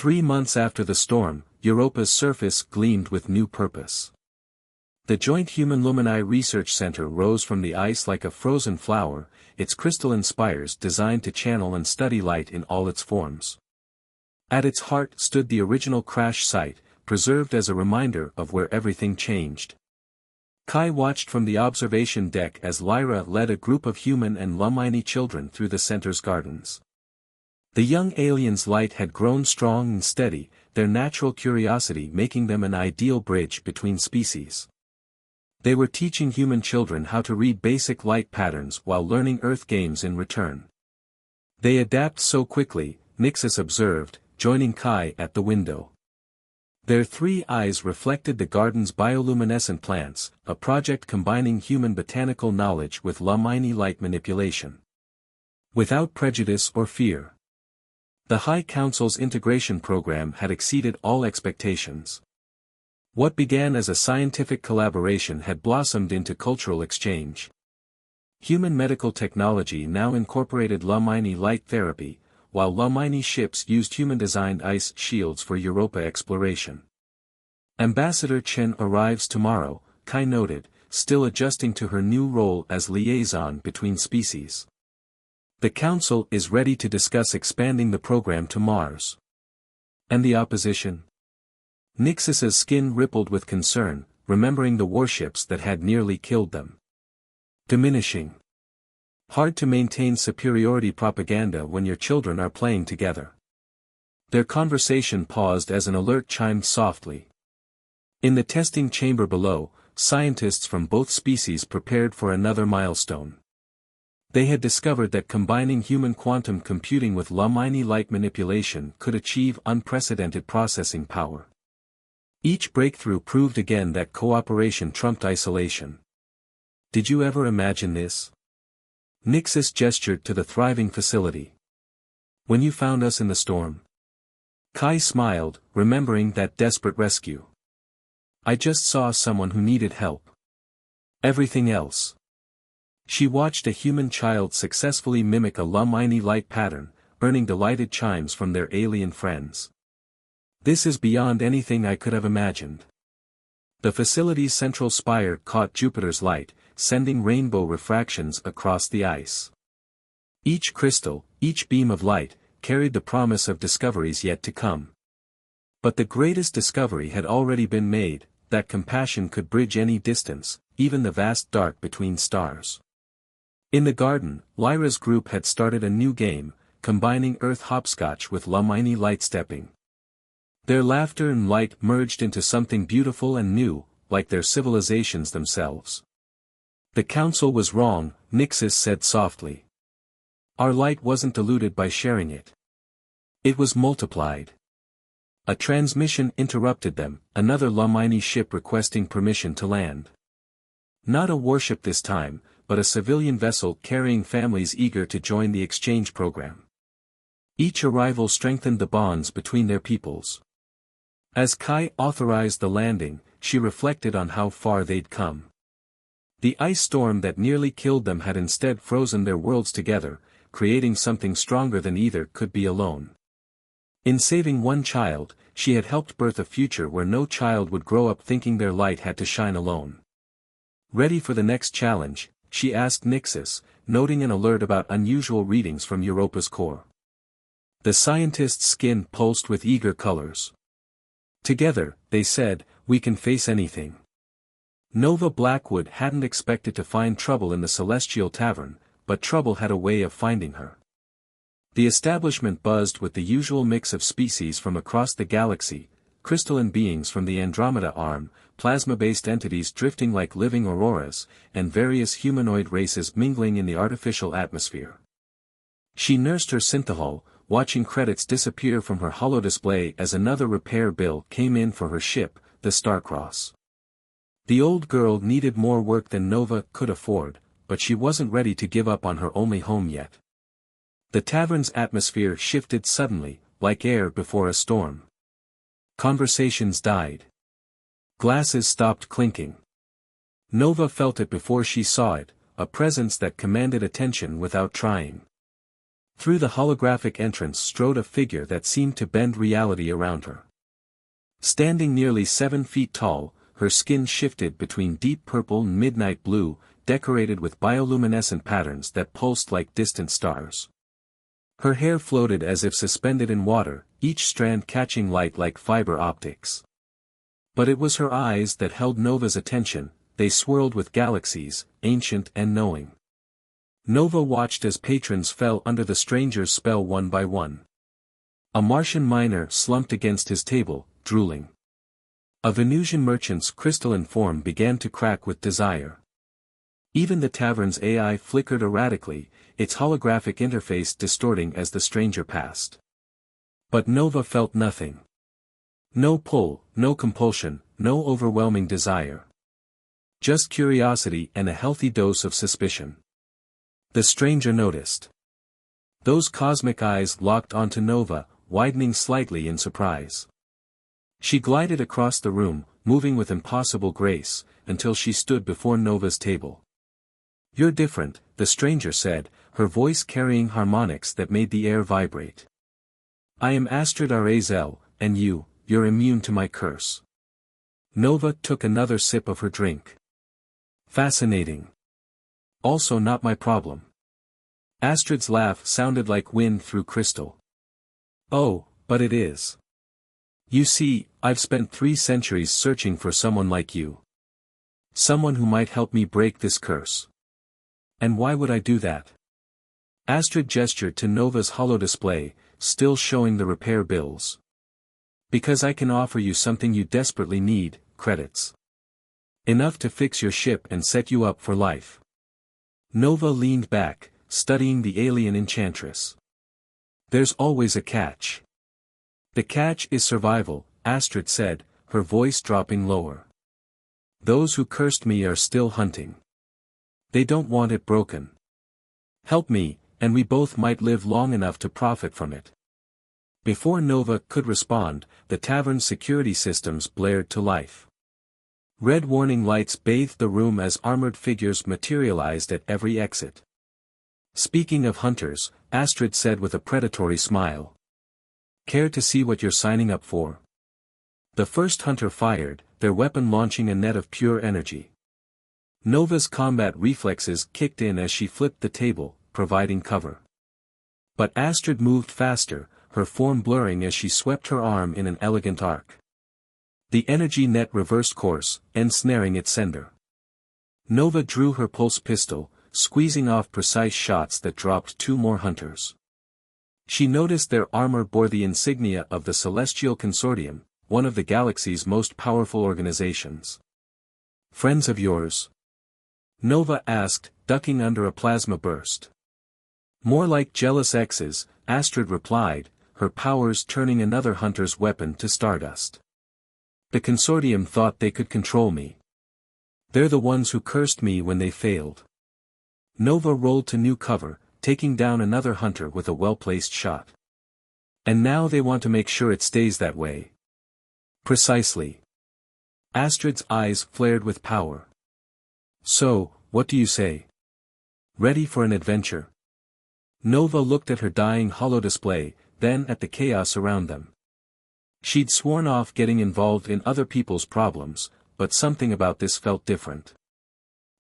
3 months after the storm, Europa's surface gleamed with new purpose. The Joint Human Lumini Research Center rose from the ice like a frozen flower, its crystalline spires designed to channel and study light in all its forms. At its heart stood the original crash site, preserved as a reminder of where everything changed. Kai watched from the observation deck as Lyra led a group of human and Lumini children through the center's gardens. The young aliens' light had grown strong and steady, their natural curiosity making them an ideal bridge between species. They were teaching human children how to read basic light patterns while learning Earth games in return. They adapt so quickly, Nixis observed, joining Kai at the window. Their 3 eyes reflected the garden's bioluminescent plants, a project combining human botanical knowledge with Lumini light manipulation. Without prejudice or fear. The High Council's integration program had exceeded all expectations. What began as a scientific collaboration had blossomed into cultural exchange. Human medical technology now incorporated Lumini light therapy, while Lumini ships used human-designed ice shields for Europa exploration. Ambassador Chen arrives tomorrow, Kai noted, still adjusting to her new role as liaison between species. The Council is ready to discuss expanding the program to Mars. And the opposition? Nixis's skin rippled with concern, remembering the warships that had nearly killed them. Diminishing. Hard to maintain superiority propaganda when your children are playing together. Their conversation paused as an alert chimed softly. In the testing chamber below, scientists from both species prepared for another milestone. They had discovered that combining human quantum computing with Lumini light manipulation could achieve unprecedented processing power. Each breakthrough proved again that cooperation trumped isolation. Did you ever imagine this? Nixis gestured to the thriving facility. When you found us in the storm? Kai smiled, remembering that desperate rescue. I just saw someone who needed help. Everything else. She watched a human child successfully mimic a Lumini light pattern, earning delighted chimes from their alien friends. This is beyond anything I could have imagined. The facility's central spire caught Jupiter's light, sending rainbow refractions across the ice. Each crystal, each beam of light, carried the promise of discoveries yet to come. But the greatest discovery had already been made, that compassion could bridge any distance, even the vast dark between stars. In the garden, Lyra's group had started a new game, combining Earth hopscotch with Lumini light stepping. Their laughter and light merged into something beautiful and new, like their civilizations themselves. The Council was wrong, Nixis said softly. Our light wasn't diluted by sharing it. It was multiplied. A transmission interrupted them, another Lumini ship requesting permission to land. Not a warship this time, but a civilian vessel carrying families eager to join the exchange program. Each arrival strengthened the bonds between their peoples. As Kai authorized the landing, she reflected on how far they'd come. The ice storm that nearly killed them had instead frozen their worlds together, creating something stronger than either could be alone. In saving one child, she had helped birth a future where no child would grow up thinking their light had to shine alone. Ready for the next challenge, she asked Nixis, noting an alert about unusual readings from Europa's core. The scientist's skin pulsed with eager colors. Together, they said, we can face anything. Nova Blackwood hadn't expected to find trouble in the Celestial Tavern, but trouble had a way of finding her. The establishment buzzed with the usual mix of species from across the galaxy, crystalline beings from the Andromeda Arm, plasma-based entities drifting like living auroras, and various humanoid races mingling in the artificial atmosphere. She nursed her synthahol, watching credits disappear from her holodisplay as another repair bill came in for her ship, the Starcross. The old girl needed more work than Nova could afford, but she wasn't ready to give up on her only home yet. The tavern's atmosphere shifted suddenly, like air before a storm. Conversations died. Glasses stopped clinking. Nova felt it before she saw it, a presence that commanded attention without trying. Through the holographic entrance strode a figure that seemed to bend reality around her. Standing nearly 7 feet tall, her skin shifted between deep purple and midnight blue, decorated with bioluminescent patterns that pulsed like distant stars. Her hair floated as if suspended in water, each strand catching light like fiber optics. But it was her eyes that held Nova's attention. They swirled with galaxies, ancient and knowing. Nova watched as patrons fell under the stranger's spell one by one. A Martian miner slumped against his table, drooling. A Venusian merchant's crystalline form began to crack with desire. Even the tavern's AI flickered erratically, its holographic interface distorting as the stranger passed. But Nova felt nothing. No pull, no compulsion, no overwhelming desire. Just curiosity and a healthy dose of suspicion. The stranger noticed. Those cosmic eyes locked onto Nova, widening slightly in surprise. She glided across the room, moving with impossible grace, until she stood before Nova's table. "You're different," the stranger said, her voice carrying harmonics that made the air vibrate. "I am Astrid Arazel, and you're immune to my curse." Nova took another sip of her drink. "Fascinating. Also not my problem." Astrid's laugh sounded like wind through crystal. "Oh, but it is. You see, I've spent 3 centuries searching for someone like you. Someone who might help me break this curse. And why would I do that?" Astrid gestured to Nova's holodisplay, still showing the repair bills. "Because I can offer you something you desperately need, credits. Enough to fix your ship and set you up for life." Nova leaned back, studying the alien enchantress. "There's always a catch." "The catch is survival," Astrid said, her voice dropping lower. "Those who cursed me are still hunting. They don't want it broken. Help me, and we both might live long enough to profit from it." Before Nova could respond, the tavern's security systems blared to life. Red warning lights bathed the room as armored figures materialized at every exit. "Speaking of hunters," Astrid said with a predatory smile. "Care to see what you're signing up for?" The first hunter fired, their weapon launching a net of pure energy. Nova's combat reflexes kicked in as she flipped the table, providing cover. But Astrid moved faster, her form blurring as she swept her arm in an elegant arc. The energy net reversed course, ensnaring its sender. Nova drew her pulse pistol, squeezing off precise shots that dropped 2 more hunters. She noticed their armor bore the insignia of the Celestial Consortium, one of the galaxy's most powerful organizations. "Friends of yours?" Nova asked, ducking under a plasma burst. "More like jealous exes," Astrid replied, her powers turning another hunter's weapon to stardust. "The Consortium thought they could control me. They're the ones who cursed me when they failed." Nova rolled to new cover, taking down another hunter with a well-placed shot. "And now they want to make sure it stays that way." "Precisely." Astrid's eyes flared with power. "So, what do you say? Ready for an adventure?" Nova looked at her dying holodisplay, then at the chaos around them. She'd sworn off getting involved in other people's problems, but something about this felt different.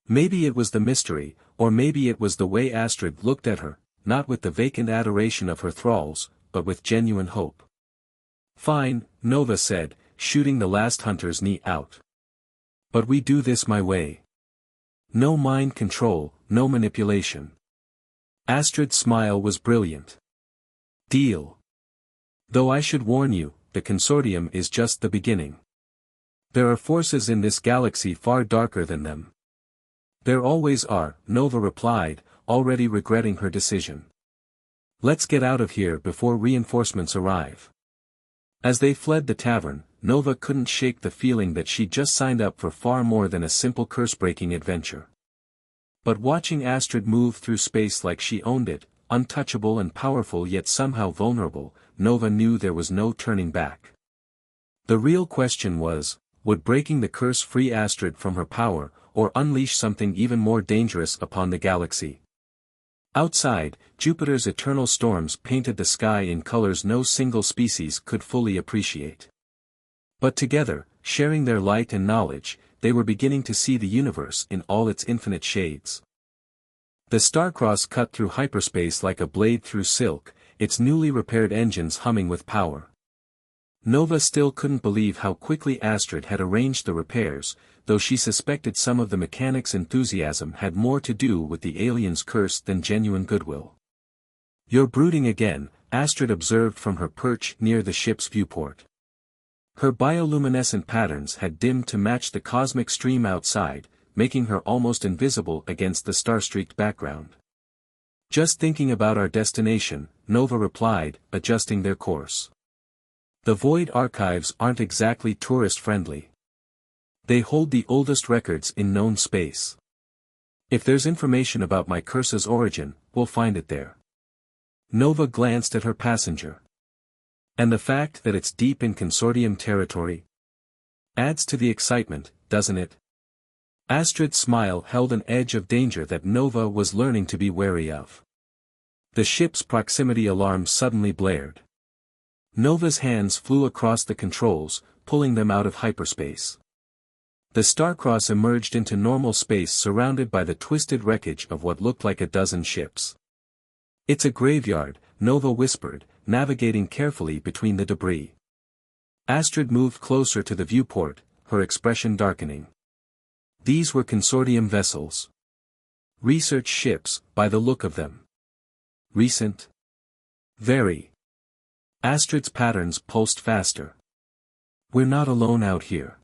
Maybe it was the mystery, or maybe it was the way Astrid looked at her, not with the vacant adoration of her thralls, but with genuine hope. "Fine," Nova said, shooting the last hunter's knee out. "But we do this my way. No mind control, no manipulation." Astrid's smile was brilliant. "Deal. Though I should warn you, the Consortium is just the beginning. There are forces in this galaxy far darker than them." "There always are," Nova replied, already regretting her decision. "Let's get out of here before reinforcements arrive." As they fled the tavern, Nova couldn't shake the feeling that she'd just signed up for far more than a simple curse-breaking adventure. But watching Astrid move through space like she owned it, untouchable and powerful yet somehow vulnerable, Nova knew there was no turning back. The real question was, would breaking the curse free Astrid from her power, or unleash something even more dangerous upon the galaxy? Outside, Jupiter's eternal storms painted the sky in colors no single species could fully appreciate. But together, sharing their light and knowledge, they were beginning to see the universe in all its infinite shades. The Starcross cut through hyperspace like a blade through silk, its newly repaired engines humming with power. Nova still couldn't believe how quickly Astrid had arranged the repairs, though she suspected some of the mechanics' enthusiasm had more to do with the alien's curse than genuine goodwill. "You're brooding again," Astrid observed from her perch near the ship's viewport. Her bioluminescent patterns had dimmed to match the cosmic stream outside, making her almost invisible against the star-streaked background. "Just thinking about our destination," Nova replied, adjusting their course. "The Void archives aren't exactly tourist-friendly. They hold the oldest records in known space. If there's information about my curse's origin, we'll find it there." Nova glanced at her passenger. "And the fact that it's deep in consortium territory adds to the excitement, doesn't it?" Astrid's smile held an edge of danger that Nova was learning to be wary of. The ship's proximity alarm suddenly blared. Nova's hands flew across the controls, pulling them out of hyperspace. The Starcross emerged into normal space surrounded by the twisted wreckage of what looked like a dozen ships. "It's a graveyard," Nova whispered, navigating carefully between the debris. Astrid moved closer to the viewport, her expression darkening. These were consortium vessels. Research ships, by the look of them. "Recent?" "Very." Astrid's patterns pulsed faster. "We're not alone out here."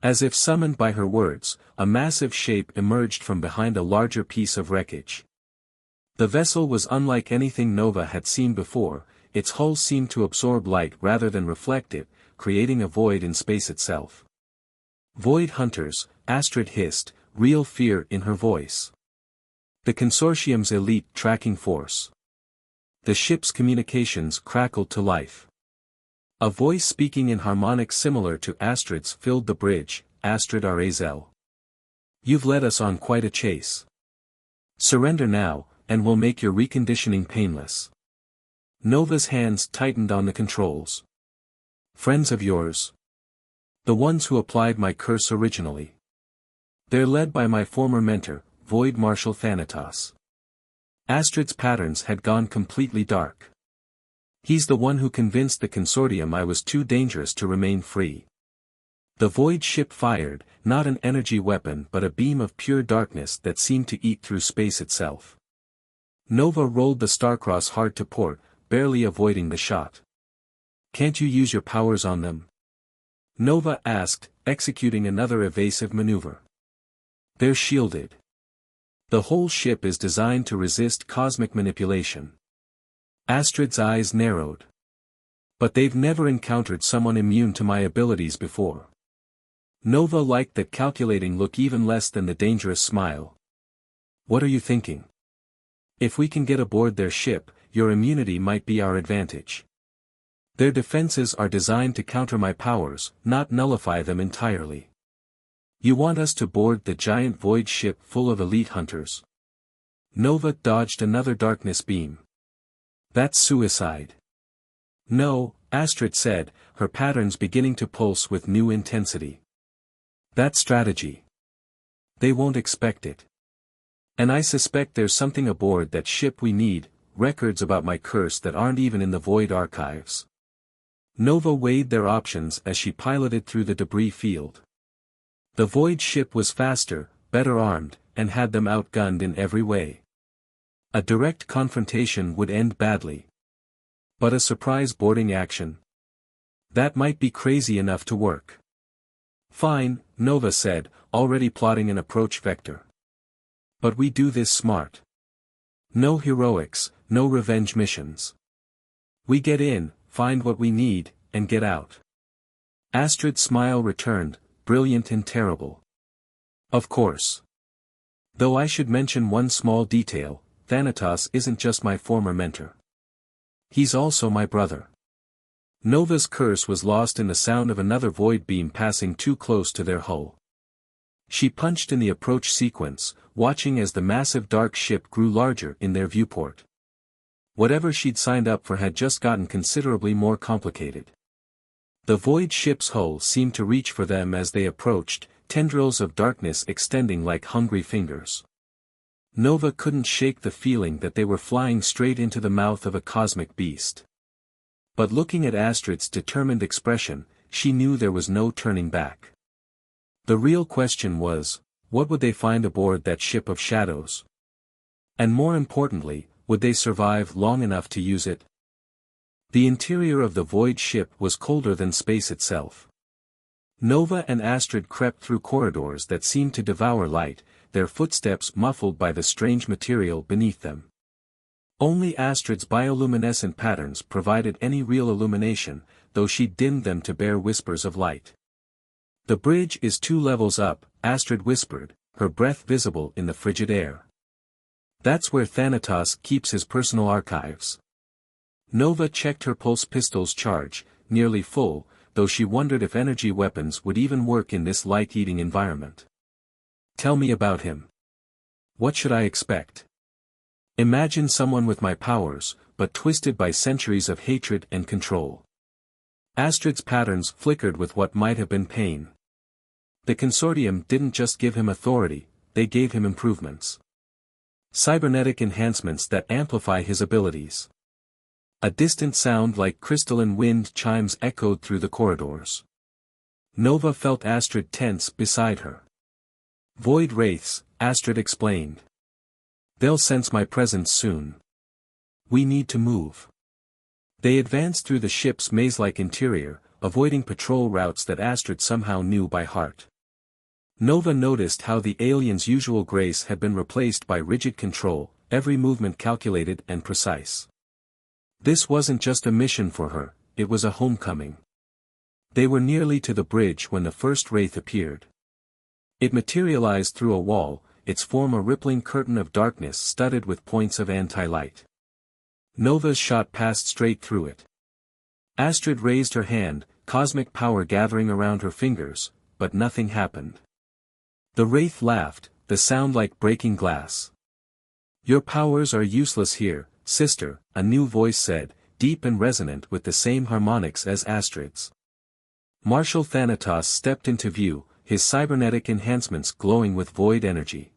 As if summoned by her words, a massive shape emerged from behind a larger piece of wreckage. The vessel was unlike anything Nova had seen before, its hull seemed to absorb light rather than reflect it, creating a void in space itself. "Void hunters," Astrid hissed, real fear in her voice. "The consortium's elite tracking force." The ship's communications crackled to life. A voice speaking in harmonics similar to Astrid's filled the bridge. "Astrid Arazel. You've led us on quite a chase. Surrender now, and we'll make your reconditioning painless." Nova's hands tightened on the controls. "Friends of yours? The ones who applied my curse originally. They're led by my former mentor, Void Marshal Thanatos." Astrid's patterns had gone completely dark. "He's the one who convinced the consortium I was too dangerous to remain free." The Void ship fired, not an energy weapon but a beam of pure darkness that seemed to eat through space itself. Nova rolled the Starcross hard to port, barely avoiding the shot. "Can't you use your powers on them?" Nova asked, executing another evasive maneuver. "They're shielded. The whole ship is designed to resist cosmic manipulation." Astrid's eyes narrowed. "But they've never encountered someone immune to my abilities before." Nova liked that calculating look even less than the dangerous smile. "What are you thinking? If we can get aboard their ship, your immunity might be our advantage. Their defenses are designed to counter my powers, not nullify them entirely. You want us to board the giant Void ship full of elite hunters?" Nova dodged another darkness beam. "That's suicide." "No," Astrid said, her patterns beginning to pulse with new intensity. "That's strategy. They won't expect it. And I suspect there's something aboard that ship we need, records about my curse that aren't even in the Void archives." Nova weighed their options as she piloted through the debris field. The Void ship was faster, better armed, and had them outgunned in every way. A direct confrontation would end badly. But a surprise boarding action? That might be crazy enough to work. "Fine," Nova said, already plotting an approach vector. "But we do this smart. No heroics, no revenge missions. We get in, find what we need, and get out." Astrid's smile returned, brilliant and terrible. "Of course. Though I should mention one small detail, Thanatos isn't just my former mentor. He's also my brother." Nova's curse was lost in the sound of another void beam passing too close to their hull. She punched in the approach sequence, watching as the massive dark ship grew larger in their viewport. Whatever she'd signed up for had just gotten considerably more complicated. The void ship's hull seemed to reach for them as they approached, tendrils of darkness extending like hungry fingers. Nova couldn't shake the feeling that they were flying straight into the mouth of a cosmic beast. But looking at Astrid's determined expression, she knew there was no turning back. The real question was, what would they find aboard that ship of shadows? And more importantly, would they survive long enough to use it? The interior of the void ship was colder than space itself. Nova and Astrid crept through corridors that seemed to devour light, their footsteps muffled by the strange material beneath them. Only Astrid's bioluminescent patterns provided any real illumination, though she dimmed them to bare whispers of light. "The bridge is 2 levels up," Astrid whispered, her breath visible in the frigid air. "That's where Thanatos keeps his personal archives." Nova checked her pulse pistol's charge, nearly full, though she wondered if energy weapons would even work in this light-eating environment. "Tell me about him. What should I expect?" "Imagine someone with my powers, but twisted by centuries of hatred and control." Astrid's patterns flickered with what might have been pain. The consortium didn't just give him authority, they gave him improvements. Cybernetic enhancements that amplify his abilities. A distant sound like crystalline wind chimes echoed through the corridors. Nova felt Astrid tense beside her. "Void wraiths," Astrid explained. "They'll sense my presence soon. We need to move." They advanced through the ship's maze-like interior, avoiding patrol routes that Astrid somehow knew by heart. Nova noticed how the aliens' usual grace had been replaced by rigid control, every movement calculated and precise. This wasn't just a mission for her, it was a homecoming. They were nearly to the bridge when the first wraith appeared. It materialized through a wall, its form a rippling curtain of darkness studded with points of anti-light. Nova's shot passed straight through it. Astrid raised her hand, cosmic power gathering around her fingers, but nothing happened. The wraith laughed, the sound like breaking glass. "Your powers are useless here, sister," a new voice said, deep and resonant with the same harmonics as Astrid's. Marshal Thanatos stepped into view, his cybernetic enhancements glowing with void energy.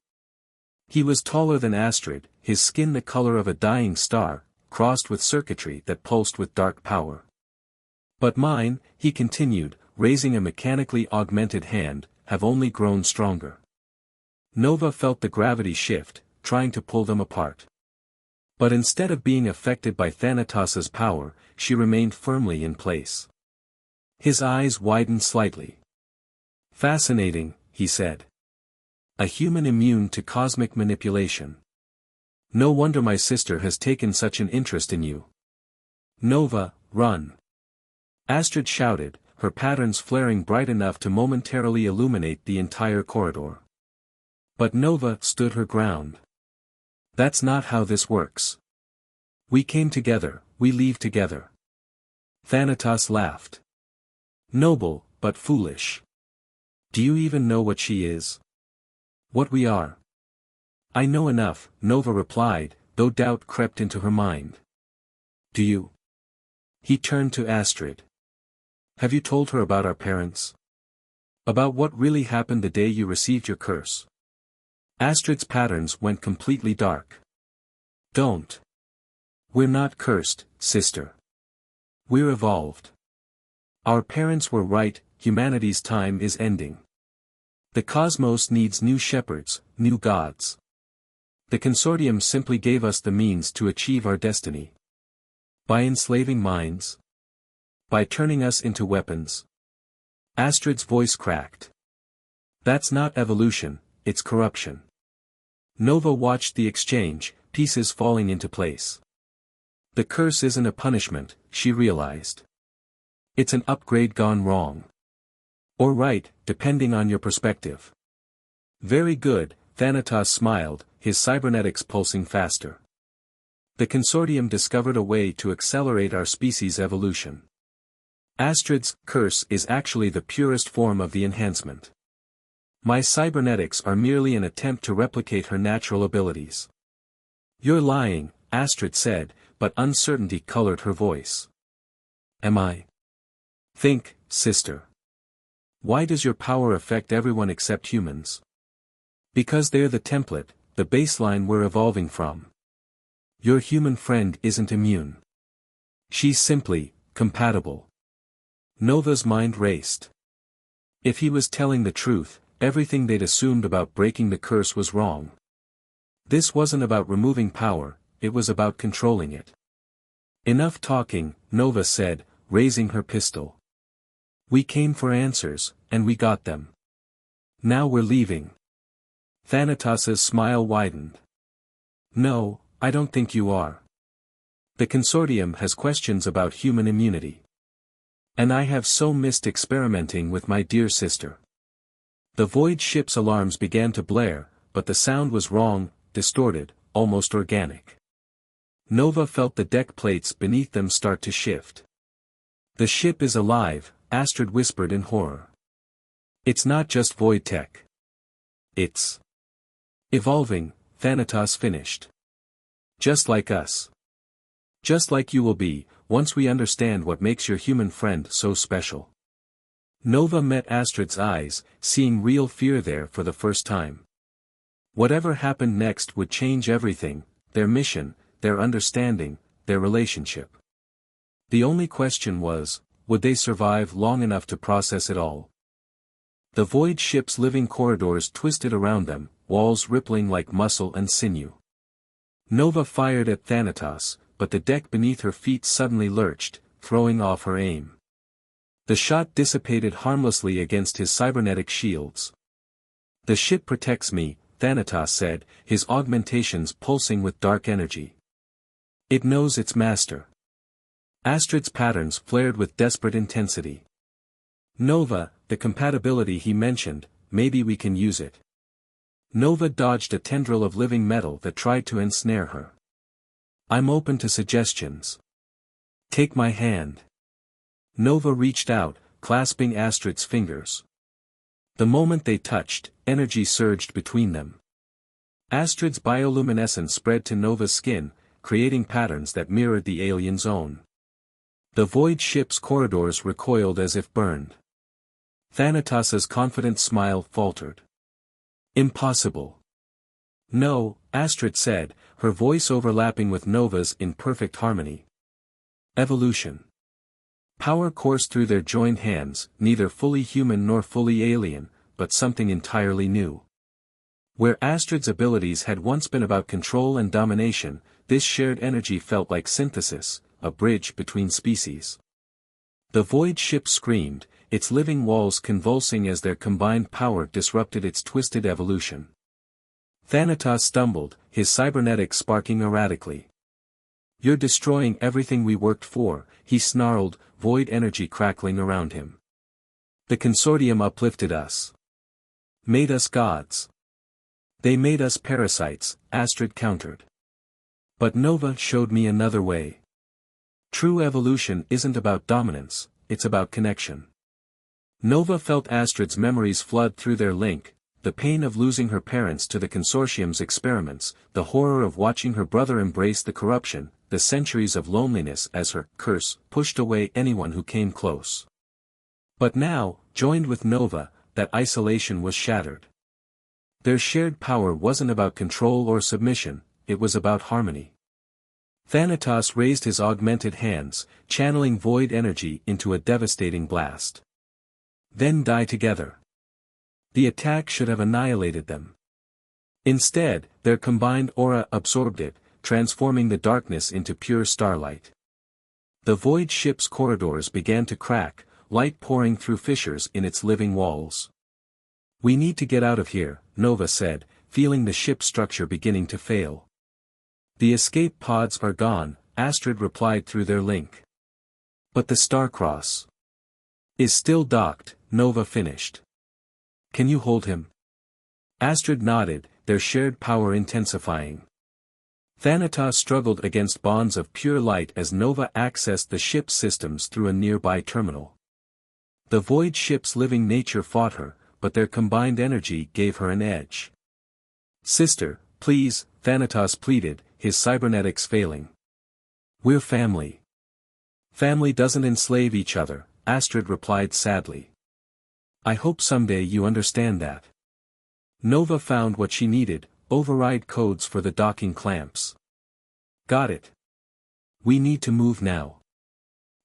He was taller than Astrid, his skin the color of a dying star, crossed with circuitry that pulsed with dark power. "But mine," he continued, raising a mechanically augmented hand, "have only grown stronger." Nova felt the gravity shift, trying to pull them apart. But instead of being affected by Thanatos's power, she remained firmly in place. His eyes widened slightly. "Fascinating," he said. "A human immune to cosmic manipulation. No wonder my sister has taken such an interest in you." "Nova, run!" Astrid shouted, her patterns flaring bright enough to momentarily illuminate the entire corridor. But Nova stood her ground. "That's not how this works. We came together, we leave together." Thanatos laughed. "Noble, but foolish. Do you even know what she is? What we are?" "I know enough," Nova replied, though doubt crept into her mind. "Do you?" He turned to Astrid. "Have you told her about our parents? About what really happened the day you received your curse?" Astrid's patterns went completely dark. "Don't. We're not cursed, sister. We're evolved. Our parents were right, humanity's time is ending. The cosmos needs new shepherds, new gods. The consortium simply gave us the means to achieve our destiny. By enslaving minds? By turning us into weapons?" Astrid's voice cracked. "That's not evolution, it's corruption." Nova watched the exchange, pieces falling into place. The curse isn't a punishment, she realized. It's an upgrade gone wrong. Or right, depending on your perspective. "Very good," Thanatos smiled, his cybernetics pulsing faster. "The consortium discovered a way to accelerate our species' evolution. Astrid's curse is actually the purest form of the enhancement. My cybernetics are merely an attempt to replicate her natural abilities. You're lying, Astrid said, but uncertainty colored her voice. Am I? Think, sister. Why does your power affect everyone except humans? Because they're the template, the baseline we're evolving from. Your human friend isn't immune. She's simply compatible. Nova's mind raced. If he was telling the truth, everything they'd assumed about breaking the curse was wrong. This wasn't about removing power, it was about controlling it. Enough talking, Nova said, raising her pistol. We came for answers, and we got them. Now we're leaving. Thanatos' smile widened. No, I don't think you are. The consortium has questions about human immunity. And I have so missed experimenting with my dear sister. The void ship's alarms began to blare, but the sound was wrong, distorted, almost organic. Nova felt the deck plates beneath them start to shift. The ship is alive, Astrid whispered in horror. It's not just void tech. It's evolving, Thanatos finished. Just like us. Just like you will be, once we understand what makes your human friend so special. Nova met Astrid's eyes, seeing real fear there for the first time. Whatever happened next would change everything, their mission, their understanding, their relationship. The only question was, would they survive long enough to process it all? The void ship's living corridors twisted around them, walls rippling like muscle and sinew. Nova fired at Thanatos, but the deck beneath her feet suddenly lurched, throwing off her aim. The shot dissipated harmlessly against his cybernetic shields. The ship protects me, Thanatos said, his augmentations pulsing with dark energy. It knows its master. Astrid's patterns flared with desperate intensity. Nova, the compatibility he mentioned, maybe we can use it. Nova dodged a tendril of living metal that tried to ensnare her. I'm open to suggestions. Take my hand. Nova reached out, clasping Astrid's fingers. The moment they touched, energy surged between them. Astrid's bioluminescence spread to Nova's skin, creating patterns that mirrored the alien's own. The void ship's corridors recoiled as if burned. Thanatos' confident smile faltered. Impossible. No, Astrid said, her voice overlapping with Nova's in perfect harmony. Evolution. Power coursed through their joined hands, neither fully human nor fully alien, but something entirely new. Where Astrid's abilities had once been about control and domination, this shared energy felt like synthesis, a bridge between species. The void ship screamed, its living walls convulsing as their combined power disrupted its twisted evolution. Thanatos stumbled, his cybernetics sparking erratically. You're destroying everything we worked for, he snarled, void energy crackling around him. The consortium uplifted us. Made us gods. They made us parasites, Astrid countered. But Nova showed me another way. True evolution isn't about dominance, it's about connection. Nova felt Astrid's memories flood through their link, the pain of losing her parents to the consortium's experiments, the horror of watching her brother embrace the corruption, the centuries of loneliness as her curse pushed away anyone who came close. But now, joined with Nova, that isolation was shattered. Their shared power wasn't about control or submission, it was about harmony. Thanatos raised his augmented hands, channeling void energy into a devastating blast. Then die together. The attack should have annihilated them. Instead, their combined aura absorbed it, transforming the darkness into pure starlight. The void ship's corridors began to crack, light pouring through fissures in its living walls. We need to get out of here, Nova said, feeling the ship's structure beginning to fail. The escape pods are gone, Astrid replied through their link. But the Starcross is still docked, Nova finished. Can you hold him? Astrid nodded, their shared power intensifying. Thanatos struggled against bonds of pure light as Nova accessed the ship's systems through a nearby terminal. The void ship's living nature fought her, but their combined energy gave her an edge. "Sister, please," Thanatos pleaded, his cybernetics failing. "We're family." "Family doesn't enslave each other," Astrid replied sadly. "I hope someday you understand that." Nova found what she needed: override codes for the docking clamps. "Got it. We need to move now."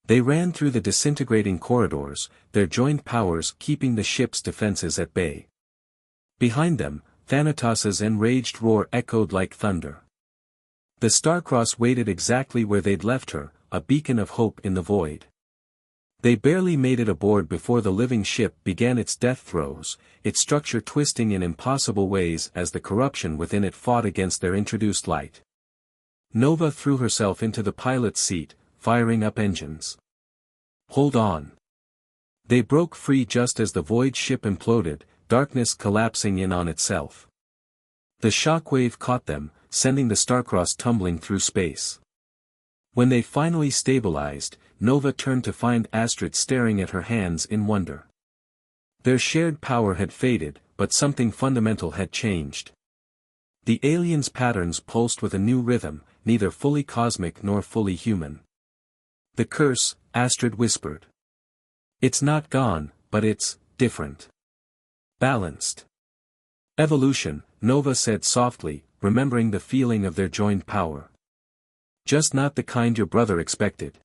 They ran through the disintegrating corridors, their joined powers keeping the ship's defenses at bay. Behind them, Thanatos's enraged roar echoed like thunder. The Starcross waited exactly where they'd left her, a beacon of hope in the void. They barely made it aboard before the living ship began its death throes, its structure twisting in impossible ways as the corruption within it fought against their introduced light. Nova threw herself into the pilot's seat, firing up engines. "Hold on." They broke free just as the void ship imploded, darkness collapsing in on itself. The shockwave caught them, sending the Starcross tumbling through space. When they finally stabilized, Nova turned to find Astrid staring at her hands in wonder. Their shared power had faded, but something fundamental had changed. The aliens' patterns pulsed with a new rhythm, neither fully cosmic nor fully human. "The curse," Astrid whispered. "It's not gone, but it's different. Balanced." "Evolution," Nova said softly, remembering the feeling of their joined power. "Just not the kind your brother expected."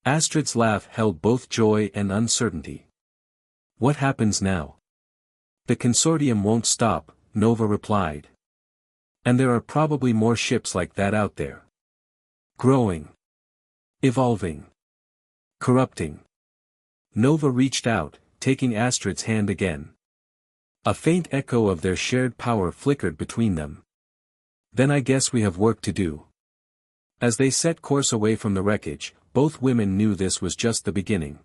Astrid's laugh held both joy and uncertainty. "What happens now?" "The consortium won't stop," Nova replied. "And there are probably more ships like that out there. Growing. Evolving. Corrupting." Nova reached out, taking Astrid's hand again. A faint echo of their shared power flickered between them. "Then I guess we have work to do." As they set course away from the wreckage, both women knew this was just the beginning.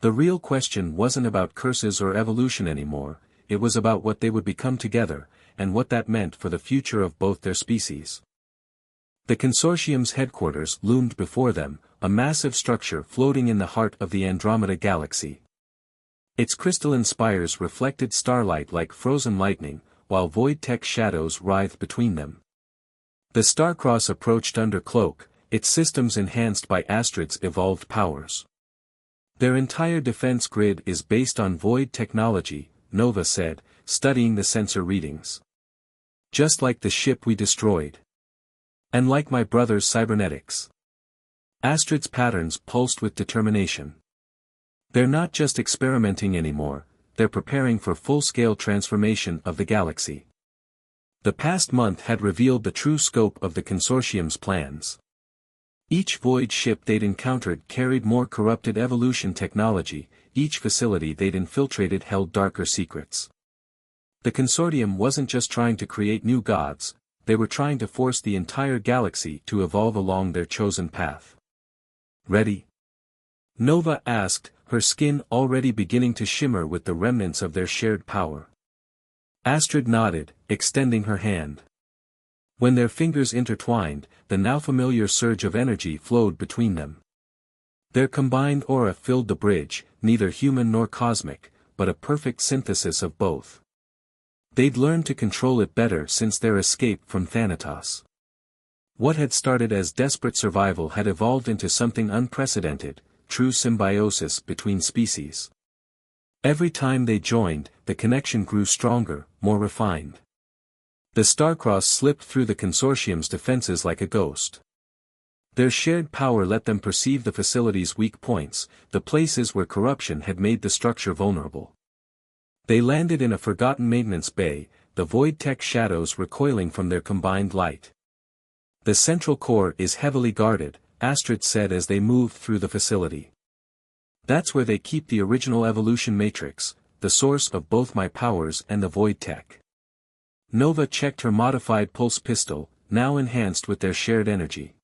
The real question wasn't about curses or evolution anymore, it was about what they would become together, and what that meant for the future of both their species. The consortium's headquarters loomed before them, a massive structure floating in the heart of the Andromeda galaxy. Its crystalline spires reflected starlight like frozen lightning, while void-tech shadows writhed between them. The Starcross approached under cloak, its systems enhanced by Astrid's evolved powers. "Their entire defense grid is based on void technology," Nova said, studying the sensor readings. "Just like the ship we destroyed. And like my brother's cybernetics." Astrid's patterns pulsed with determination. "They're not just experimenting anymore, they're preparing for full-scale transformation of the galaxy." The past month had revealed the true scope of the consortium's plans. Each void ship they'd encountered carried more corrupted evolution technology, each facility they'd infiltrated held darker secrets. The consortium wasn't just trying to create new gods, they were trying to force the entire galaxy to evolve along their chosen path. "Ready?" Nova asked, her skin already beginning to shimmer with the remnants of their shared power. Astrid nodded, extending her hand. When their fingers intertwined, the now familiar surge of energy flowed between them. Their combined aura filled the bridge, neither human nor cosmic, but a perfect synthesis of both. They'd learned to control it better since their escape from Thanatos. What had started as desperate survival had evolved into something unprecedented, true symbiosis between species. Every time they joined, the connection grew stronger, more refined. The Starcross slipped through the consortium's defenses like a ghost. Their shared power let them perceive the facility's weak points, the places where corruption had made the structure vulnerable. They landed in a forgotten maintenance bay, the void-tech shadows recoiling from their combined light. "The central core is heavily guarded," Astrid said as they moved through the facility. "That's where they keep the original evolution matrix, the source of both my powers and the void-tech." Nova checked her modified pulse pistol, now enhanced with their shared energy.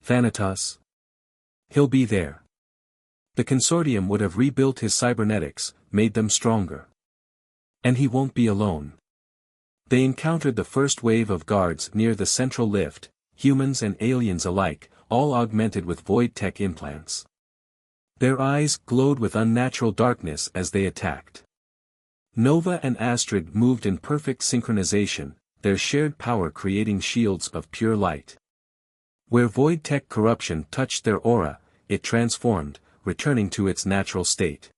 "Thanatos? He'll be there." The consortium would have rebuilt his cybernetics, made them stronger. "And he won't be alone." They encountered the first wave of guards near the central lift, humans and aliens alike, all augmented with void-tech implants. Their eyes glowed with unnatural darkness as they attacked. Nova and Astrid moved in perfect synchronization, their shared power creating shields of pure light. Where void tech corruption touched their aura, it transformed, returning to its natural state.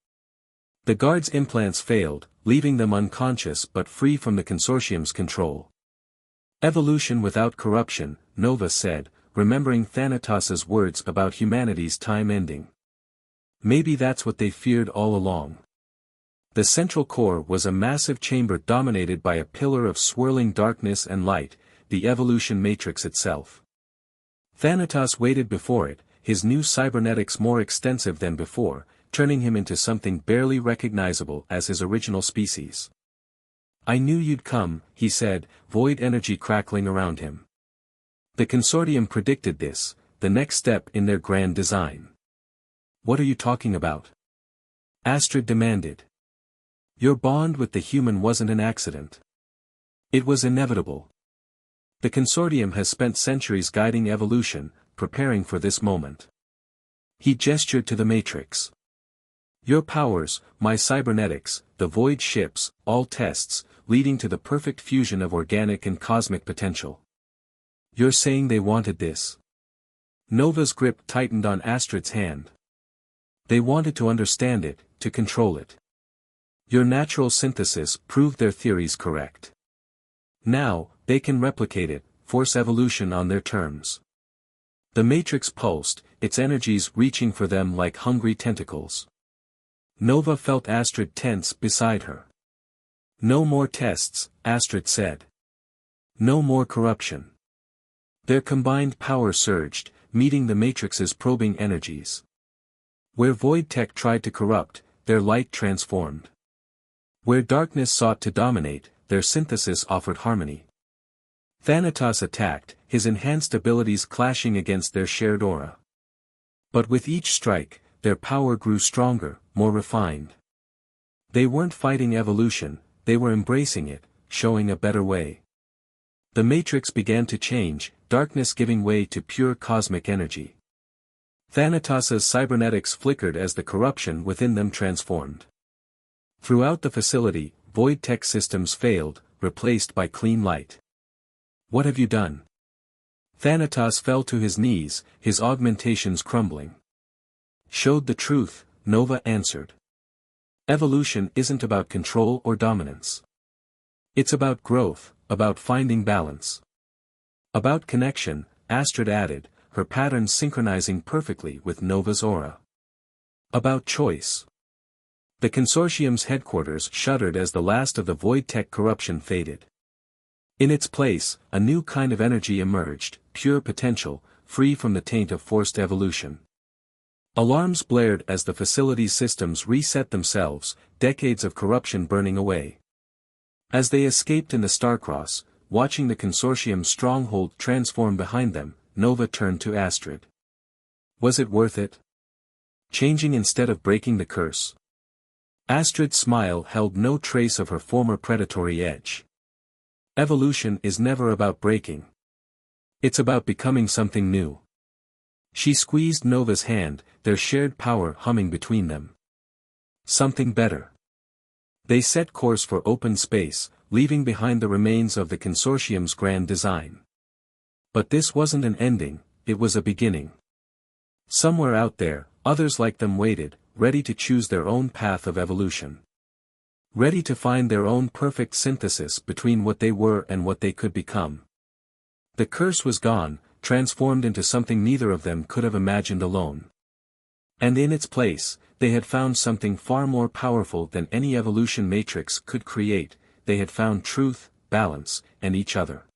The guards' implants failed, leaving them unconscious but free from the consortium's control. Evolution without corruption, Nova said, remembering Thanatos' words about humanity's time ending. Maybe that's what they feared all along. The central core was a massive chamber dominated by a pillar of swirling darkness and light, the evolution matrix itself. Thanatos waited before it, his new cybernetics more extensive than before, turning him into something barely recognizable as his original species. "I knew you'd come," he said, void energy crackling around him. The consortium predicted this, the next step in their grand design. "What are you talking about?" Astrid demanded. "Your bond with the human wasn't an accident. It was inevitable. The consortium has spent centuries guiding evolution, preparing for this moment." He gestured to the matrix. "Your powers, my cybernetics, the void ships, all tests, leading to the perfect fusion of organic and cosmic potential. You're saying they wanted this?" Nova's grip tightened on Astrid's hand. "They wanted to understand it, to control it. Your natural synthesis proved their theories correct. Now, they can replicate it, force evolution on their terms." The matrix pulsed, its energies reaching for them like hungry tentacles. Nova felt Astrid tense beside her. "No more tests," Astrid said. "No more corruption." Their combined power surged, meeting the matrix's probing energies. Where void tech tried to corrupt, their light transformed. Where darkness sought to dominate, their synthesis offered harmony. Thanatos attacked, his enhanced abilities clashing against their shared aura. But with each strike, their power grew stronger, more refined. They weren't fighting evolution, they were embracing it, showing a better way. The matrix began to change, darkness giving way to pure cosmic energy. Thanatos' cybernetics flickered as the corruption within them transformed. Throughout the facility, void tech systems failed, replaced by clean light. "What have you done?" Thanatos fell to his knees, his augmentations crumbling. "Showed the truth," Nova answered. "Evolution isn't about control or dominance. It's about growth, about finding balance. About connection," Astrid added, her patterns synchronizing perfectly with Nova's aura. "About choice." The consortium's headquarters shuddered as the last of the void tech corruption faded. In its place, a new kind of energy emerged, pure potential, free from the taint of forced evolution. Alarms blared as the facility's systems reset themselves, decades of corruption burning away. As they escaped in the Starcross, watching the consortium's stronghold transform behind them, Nova turned to Astrid. "Was it worth it? Changing instead of breaking the curse?" Astrid's smile held no trace of her former predatory edge. "Evolution is never about breaking. It's about becoming something new." She squeezed Nova's hand, their shared power humming between them. "Something better." They set course for open space, leaving behind the remains of the consortium's grand design. But this wasn't an ending, it was a beginning. Somewhere out there, others like them waited, ready to choose their own path of evolution. Ready to find their own perfect synthesis between what they were and what they could become. The curse was gone, transformed into something neither of them could have imagined alone. And in its place, they had found something far more powerful than any evolution matrix could create, they had found truth, balance, and each other.